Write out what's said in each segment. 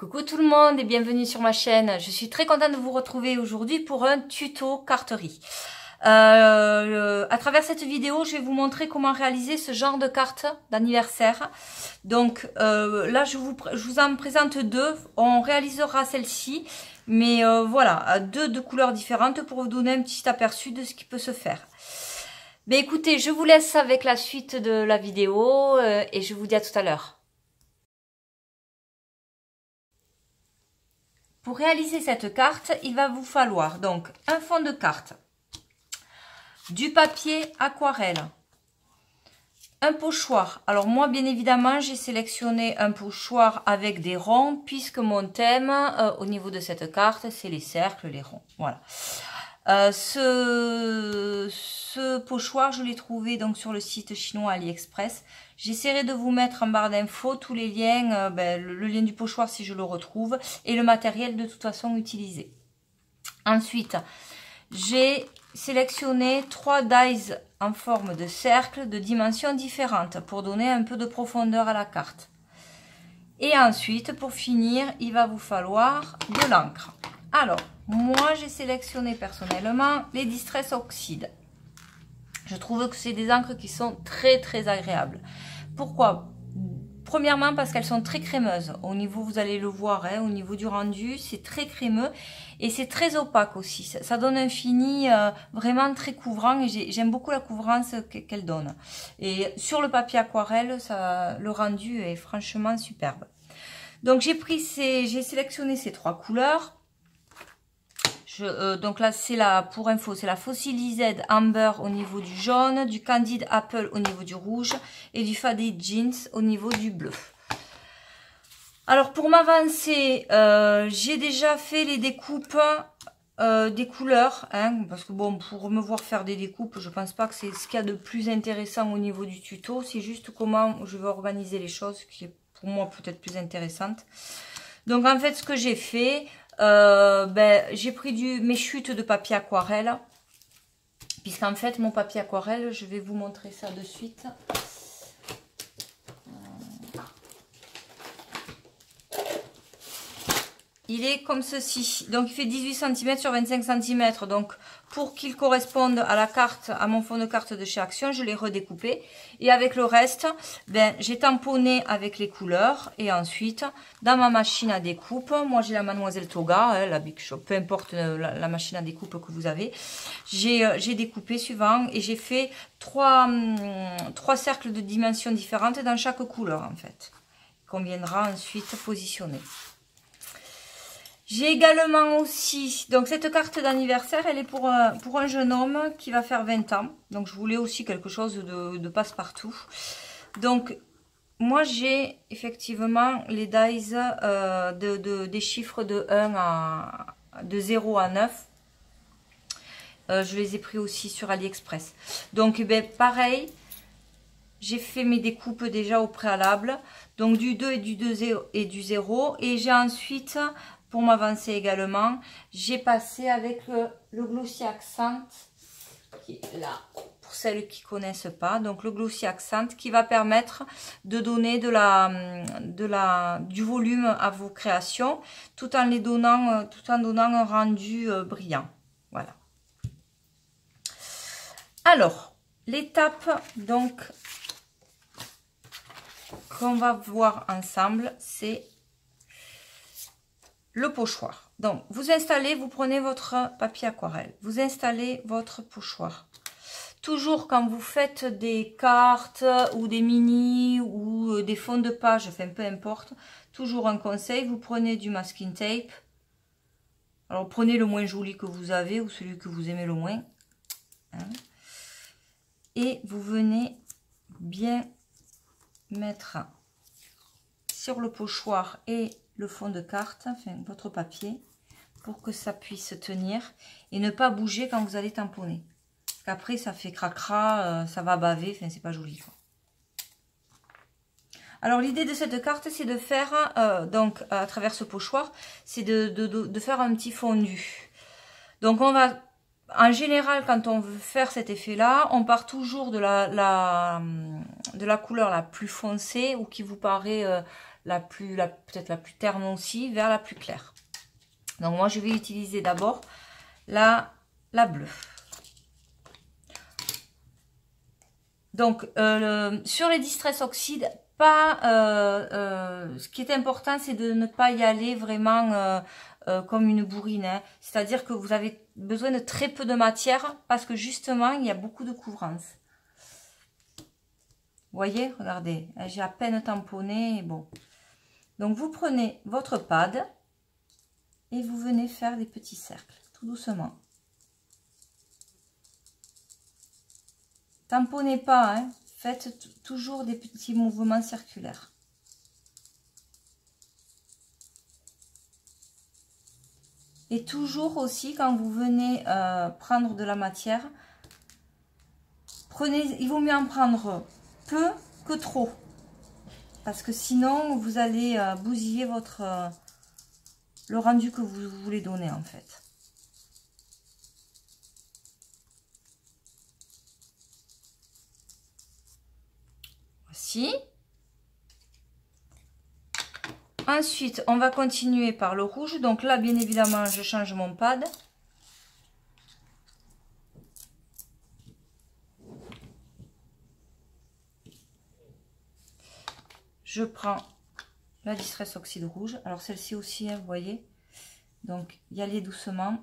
Coucou tout le monde et bienvenue sur ma chaîne. Je suis très contente de vous retrouver aujourd'hui pour un tuto carterie. À travers cette vidéo, je vais vous montrer comment réaliser ce genre de carte d'anniversaire. Donc là, je vous en présente deux. On réalisera celle-ci, mais voilà, deux de couleurs différentes pour vous donner un petit aperçu de ce qui peut se faire. Mais écoutez, je vous laisse avec la suite de la vidéo et je vous dis à tout à l'heure. Pour réaliser cette carte, il va vous falloir donc un fond de carte, du papier aquarelle, un pochoir. Alors moi, bien évidemment, j'ai sélectionné un pochoir avec des ronds puisque mon thème au niveau de cette carte, c'est les cercles, les ronds. Voilà. Ce pochoir, je l'ai trouvé donc sur le site chinois AliExpress. J'essaierai de vous mettre en barre d'infos tous les liens, le lien du pochoir si je le retrouve et le matériel de toute façon utilisé. Ensuite, j'ai sélectionné 3 dies en forme de cercle de dimensions différentes pour donner un peu de profondeur à la carte. Et ensuite, pour finir, il va vous falloir de l'encre. Alors, moi j'ai sélectionné personnellement les Distress Oxide. Je trouve que c'est des encres qui sont très agréables. Pourquoi? Premièrement parce qu'elles sont très crémeuses. Au niveau, vous allez le voir, hein, au niveau du rendu, c'est très crémeux et c'est très opaque aussi. Ça donne un fini vraiment très couvrant et j'aime beaucoup la couvrance qu'elle donne. Et sur le papier aquarelle, le rendu est franchement superbe. Donc j'ai sélectionné ces 3 couleurs. Donc là, pour info, c'est la Fossilised Amber au niveau du jaune, du Candid Apple au niveau du rouge et du Faded Jeans au niveau du bleu. Alors pour m'avancer, j'ai déjà fait les découpes des couleurs, hein, parce que bon, pour me voir faire des découpes, je pense pas que c'est ce qu'il y a de plus intéressant au niveau du tuto, c'est juste comment je vais organiser les choses qui est pour moi peut-être plus intéressante. Donc en fait, ce que j'ai fait, j'ai pris mes chutes de papier aquarelle, puisqu'en fait mon papier aquarelle, je vais vous montrer ça de suite. Il est comme ceci, donc il fait 18 cm sur 25 cm, donc pour qu'il corresponde à la carte, à mon fond de carte de chez Action, je l'ai redécoupé. Et avec le reste, j'ai tamponné avec les couleurs et ensuite, dans ma machine à découpe, moi j'ai la Mademoiselle Toga, hein, la Big Shop, peu importe la machine à découpe que vous avez, j'ai découpé suivant et j'ai fait 3 cercles de dimensions différentes dans chaque couleur en fait, qu'on viendra ensuite positionner. J'ai également aussi, donc cette carte d'anniversaire, elle est pour un jeune homme qui va faire 20 ans. Donc je voulais aussi quelque chose de passe-partout. Donc moi j'ai effectivement les dies des chiffres de 0 à 9. Je les ai pris aussi sur AliExpress. Donc pareil, j'ai fait mes découpes déjà au préalable. Donc du 2 et du 0. Et j'ai ensuite... Pour m'avancer également, j'ai passé avec le Glossy Accent, qui est là, pour celles qui ne connaissent pas. Donc le Glossy Accent qui va permettre de donner du volume à vos créations, tout en donnant un rendu brillant. Voilà. Alors, l'étape donc qu'on va voir ensemble, c'est le pochoir. Donc, vous installez, vous prenez votre papier aquarelle, vous installez votre pochoir. Toujours quand vous faites des cartes ou des mini ou des fonds de page, enfin peu importe, toujours un conseil, vous prenez du masking tape. Alors, prenez le moins joli que vous avez ou celui que vous aimez le moins. Hein, et vous venez bien mettre sur le pochoir et le fond de carte, enfin votre papier, pour que ça puisse tenir et ne pas bouger quand vous allez tamponner. Parce qu'après ça fait cracra, ça va baver, enfin c'est pas joli quoi. Alors l'idée de cette carte c'est de faire, donc à travers ce pochoir, c'est de faire un petit fondu. Donc on va, en général quand on veut faire cet effet là, on part toujours de la couleur la plus foncée ou qui vous paraît peut-être la plus terne aussi, vers la plus claire. Donc moi je vais utiliser d'abord la bleue. Donc sur les Distress Oxide, ce qui est important, c'est de ne pas y aller vraiment comme une bourrine, hein. C'est-à-dire que vous avez besoin de très peu de matière parce que justement il y a beaucoup de couvrance. Vous voyez, regardez, j'ai à peine tamponné et bon. Donc vous prenez votre pad et vous venez faire des petits cercles tout doucement. Tamponnez pas, hein. Faites toujours des petits mouvements circulaires. Et toujours aussi, quand vous venez prendre de la matière, il vaut mieux en prendre peu que trop. Parce que sinon, vous allez bousiller le rendu que vous voulez donner en fait. Voici. Ensuite, on va continuer par le rouge. Donc là, bien évidemment, je change mon pad. Je prends la Distress Oxide rouge. Alors celle-ci aussi, hein, vous voyez. Donc, y aller doucement.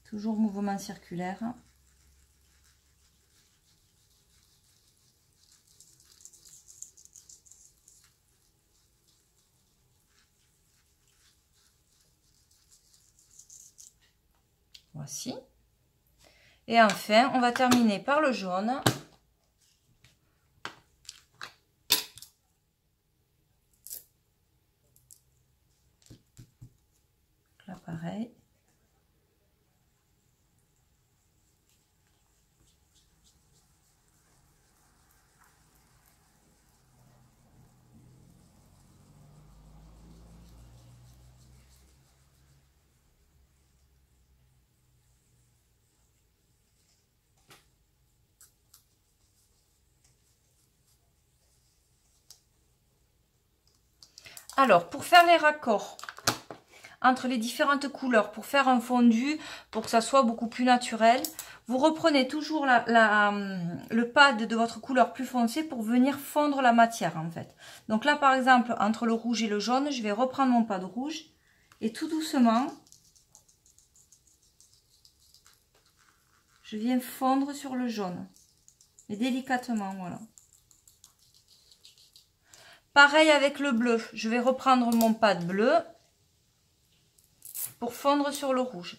Toujours mouvement circulaire. Voici. Et enfin, on va terminer par le jaune. Là, pareil. Alors, pour faire les raccords entre les différentes couleurs, pour faire un fondu, pour que ça soit beaucoup plus naturel, vous reprenez toujours le pad de votre couleur plus foncée pour venir fondre la matière en fait. Donc là, par exemple, entre le rouge et le jaune, je vais reprendre mon pad rouge et tout doucement, je viens fondre sur le jaune. Mais délicatement, voilà. Pareil avec le bleu, je vais reprendre mon pad bleu pour fondre sur le rouge.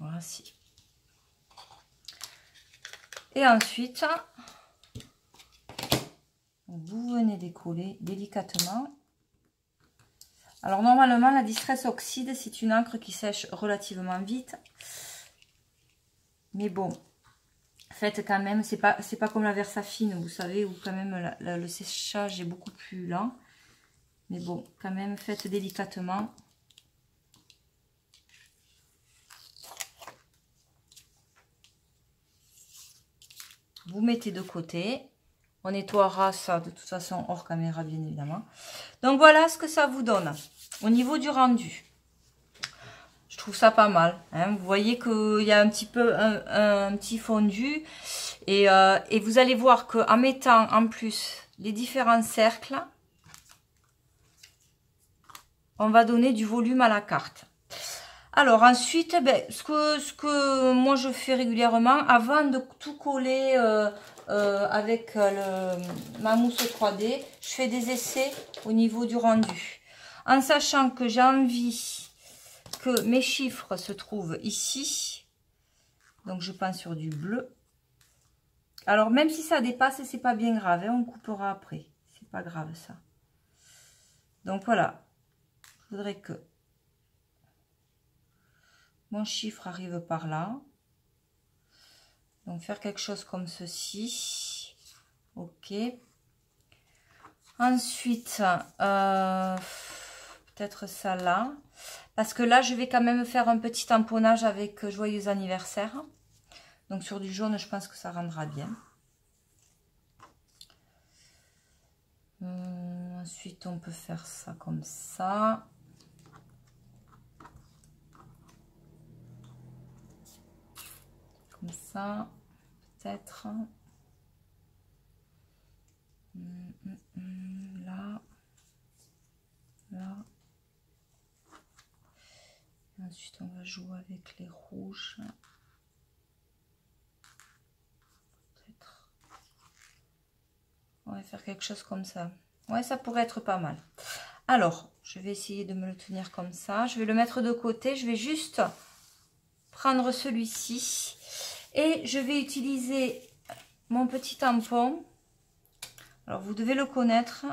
Voici. Et ensuite, vous venez décoller délicatement. Alors normalement, la Distress Oxide, c'est une encre qui sèche relativement vite. Mais bon, faites quand même, c'est pas comme la Versafine, vous savez, où quand même le séchage est beaucoup plus lent. Mais bon, quand même, faites délicatement. Vous mettez de côté. On nettoiera ça de toute façon hors caméra, bien évidemment. Donc voilà ce que ça vous donne au niveau du rendu. Je trouve ça pas mal, hein. Vous voyez qu'il y a un petit peu un petit fondu. Et vous allez voir qu'en mettant en plus les différents cercles, on va donner du volume à la carte. Alors ensuite, ben, ce que moi je fais régulièrement, avant de tout coller avec ma mousse 3D, je fais des essais au niveau du rendu. En sachant que j'ai envie que mes chiffres se trouvent ici. Donc je pense sur du bleu. Alors, même si ça dépasse, c'est pas bien grave, hein, on coupera après. C'est pas grave, ça. Donc, voilà. Je voudrais que mon chiffre arrive par là. Donc, faire quelque chose comme ceci. Ok. Ensuite, peut-être ça là. Parce que là, je vais quand même faire un petit tamponnage avec Joyeux anniversaire. Donc, sur du jaune, je pense que ça rendra bien. Ensuite, on peut faire ça comme ça. Comme ça, peut-être. Là. Là. Et ensuite, on va jouer avec les rouges. Peut-être. On va faire quelque chose comme ça. Ouais, ça pourrait être pas mal. Alors, je vais essayer de me le tenir comme ça. Je vais le mettre de côté. Je vais juste prendre celui-ci. Et je vais utiliser mon petit tampon. Alors, vous devez le connaître.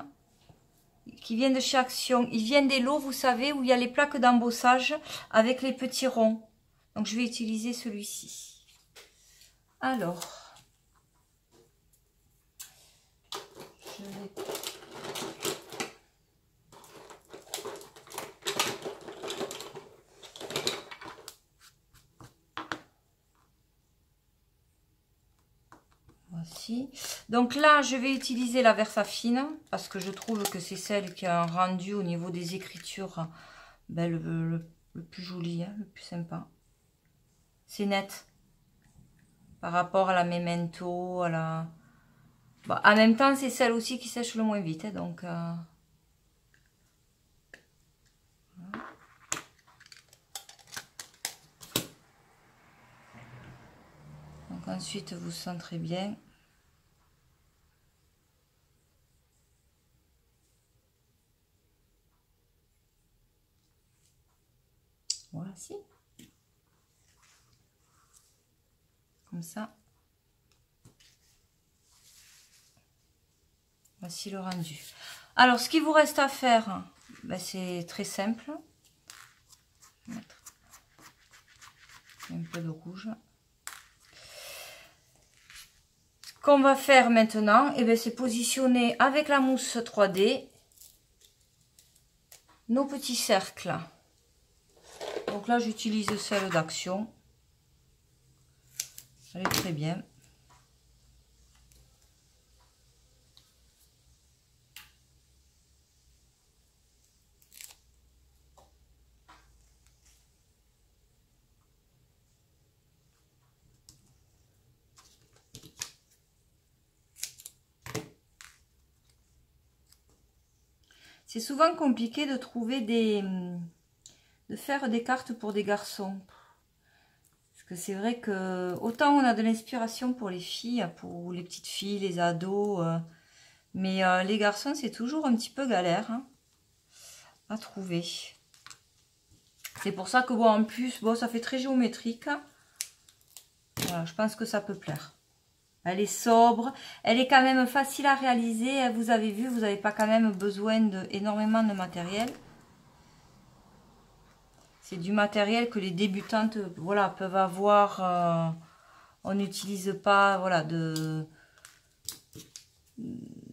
Qui vient de chez Action. Ils viennent des lots, vous savez, où il y a les plaques d'embossage avec les petits ronds. Donc, je vais utiliser celui-ci. Alors, je vais... Voici. Donc là, je vais utiliser la Versafine parce que je trouve que c'est celle qui a un rendu au niveau des écritures ben, le plus joli, hein, le plus sympa. C'est net par rapport à la Memento, à la... Bon, en même temps, c'est celle aussi qui sèche le moins vite. Hein, donc, donc ensuite, vous centrez bien. Voici. Comme ça. Voici le rendu. Alors, ce qu'il vous reste à faire, ben, c'est très simple. Mettre un peu de rouge. Ce qu'on va faire maintenant, eh ben, c'est positionner avec la mousse 3D nos petits cercles. Donc là, j'utilise celle d'Action. Elle est très bien. C'est souvent compliqué de trouver de faire des cartes pour des garçons. Parce que c'est vrai que autant on a de l'inspiration pour les filles, pour les petites filles, les ados, mais les garçons c'est toujours un petit peu galère hein, à trouver. C'est pour ça que bon en plus, bon ça fait très géométrique. Voilà, je pense que ça peut plaire. Elle est sobre, elle est quand même facile à réaliser. Vous avez vu, vous n'avez pas quand même besoin d'énormément de matériel. C'est du matériel que les débutantes voilà, peuvent avoir. On n'utilise pas voilà, de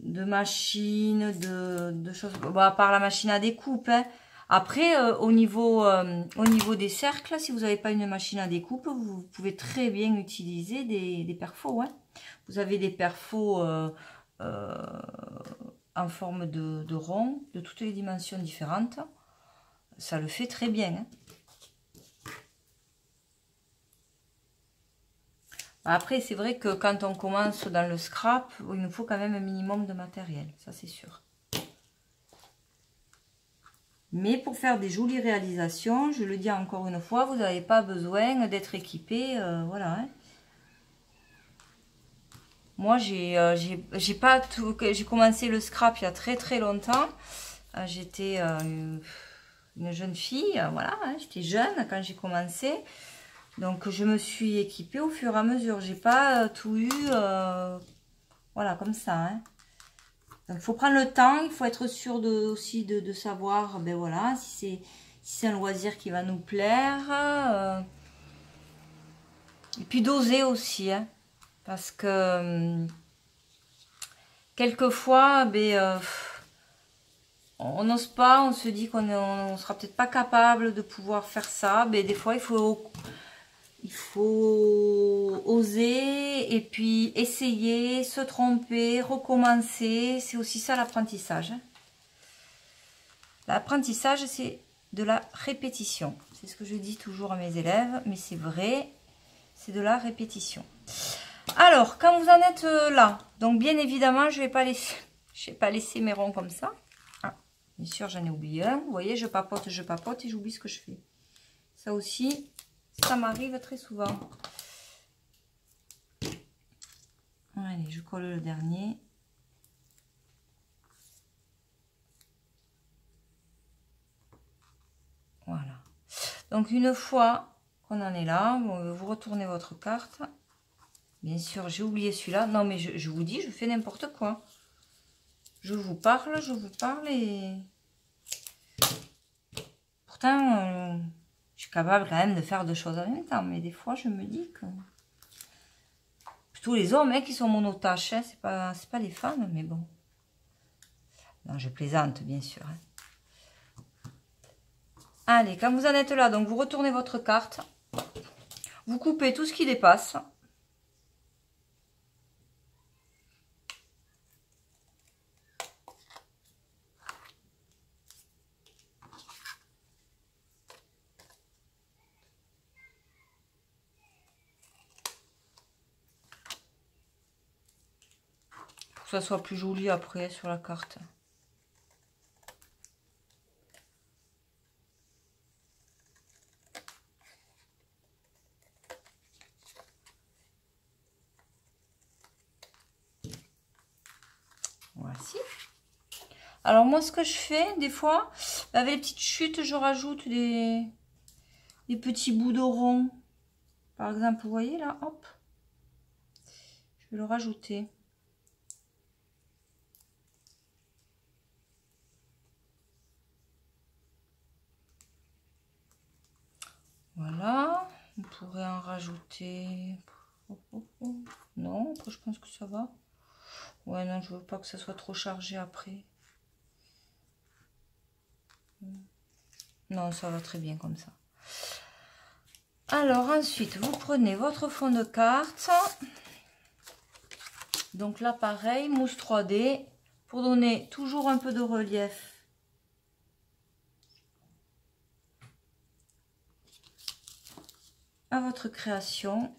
machine, de choses. Bon, à part la machine à découpe. Hein. Après, au niveau des cercles, si vous n'avez pas une machine à découpe, vous pouvez très bien utiliser des perfos. Hein. Vous avez des perfos en forme de rond, de toutes les dimensions différentes. Ça le fait très bien. Hein. Après, c'est vrai que quand on commence dans le scrap, il nous faut quand même un minimum de matériel. Ça, c'est sûr. Mais pour faire des jolies réalisations, je le dis encore une fois, vous n'avez pas besoin d'être équipé. Voilà. Hein. Moi, j'ai commencé le scrap il y a très très longtemps. J'étais une jeune fille, voilà, hein, j'étais jeune quand j'ai commencé. Donc je me suis équipée au fur et à mesure. J'ai pas tout eu voilà comme ça. Hein. Donc il faut prendre le temps, il faut être sûr aussi de savoir ben voilà, si c'est un loisir qui va nous plaire. Et puis d'oser aussi. Hein, parce que quelquefois, ben, on n'ose pas, on se dit qu'on ne sera peut-être pas capable de pouvoir faire ça. Mais des fois, il faut oser et puis essayer, se tromper, recommencer. C'est aussi ça l'apprentissage. L'apprentissage, c'est de la répétition. C'est ce que je dis toujours à mes élèves, mais c'est vrai, c'est de la répétition. Alors, quand vous en êtes là, donc bien évidemment, je vais pas laisser mes ronds comme ça. Ah, bien sûr, j'en ai oublié un. Vous voyez, je papote et j'oublie ce que je fais. Ça aussi, ça m'arrive très souvent. Allez, je colle le dernier. Voilà. Donc, une fois qu'on en est là, vous retournez votre carte. Bien sûr, j'ai oublié celui-là. Non, mais je vous dis, je fais n'importe quoi. Je vous parle et... Pourtant, je suis capable quand même de faire deux choses en même temps. Mais des fois, je me dis que... Plutôt les hommes hein, qui sont monotaches. Hein, c'est pas les femmes, mais bon. Non, je plaisante, bien sûr. Hein. Allez, quand vous en êtes là, donc vous retournez votre carte. Vous coupez tout ce qui dépasse. Pour que ça soit plus joli après sur la carte. Voici. Alors moi ce que je fais des fois, avec les petites chutes, je rajoute des petits bouts de rond. Par exemple, vous voyez là, hop. Je vais le rajouter. Voilà. On pourrait en rajouter. Non, après je pense que ça va. Ouais, non, je veux pas que ça soit trop chargé après. Non, ça va très bien comme ça. Alors ensuite, vous prenez votre fond de carte. Donc là, pareil, mousse 3D pour donner toujours un peu de relief. À votre création.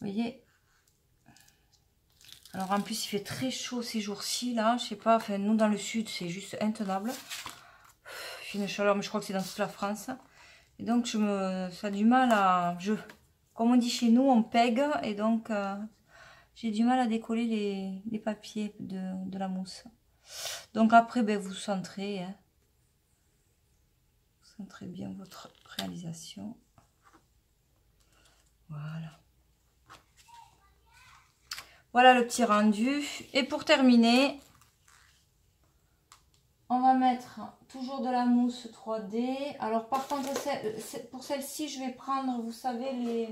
Vous voyez. Alors en plus il fait très chaud ces jours-ci là, je sais pas, enfin nous dans le sud c'est juste intenable. Il fait une chaleur mais je crois que c'est dans toute la France. Et donc ça a du mal à, comme on dit chez nous, on pègue et donc j'ai du mal à décoller les papiers de la mousse. Donc après ben, vous centrez, hein. Vous centrez bien votre réalisation. Voilà. Voilà le petit rendu. Et pour terminer, on va mettre toujours de la mousse 3D. Alors par contre, pour celle-ci, je vais prendre, vous savez,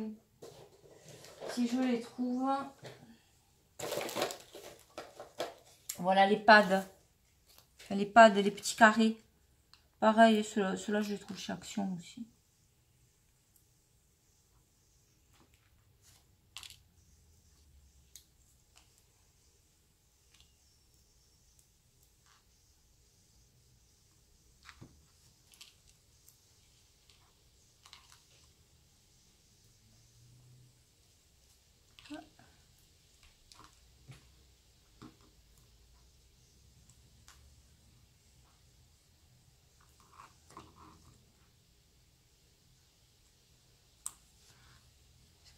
si je les trouve. Voilà les pads. Enfin, les pads, les petits carrés. Pareil, ceux-là, je les trouve chez Action aussi.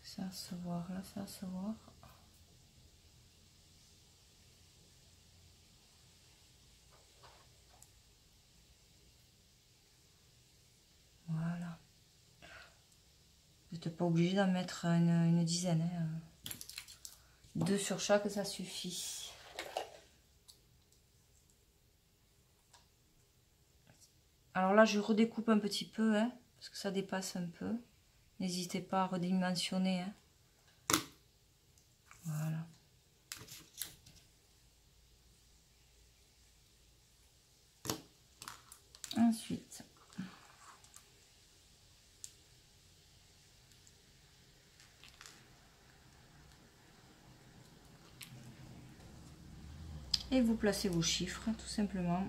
Ça va se voir, là, ça va se voir. Voilà. Vous n'êtes pas obligé d'en mettre une dizaine. Hein. 2 sur chaque, ça suffit. Alors là, je redécoupe un petit peu, hein, parce que ça dépasse un peu. N'hésitez pas à redimensionner. Hein. Voilà. Ensuite, et vous placez vos chiffres, tout simplement.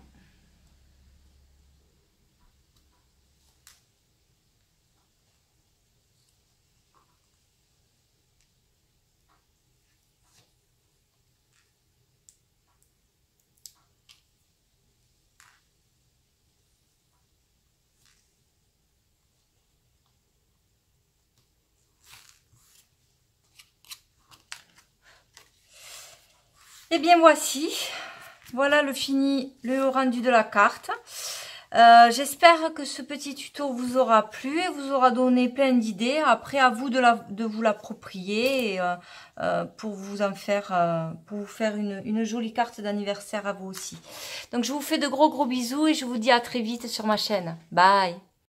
Et bien voici, voilà le rendu de la carte. J'espère que ce petit tuto vous aura plu et vous aura donné plein d'idées. Après, à vous de vous l'approprier pour vous faire une jolie carte d'anniversaire à vous aussi. Donc, je vous fais de gros bisous et je vous dis à très vite sur ma chaîne. Bye!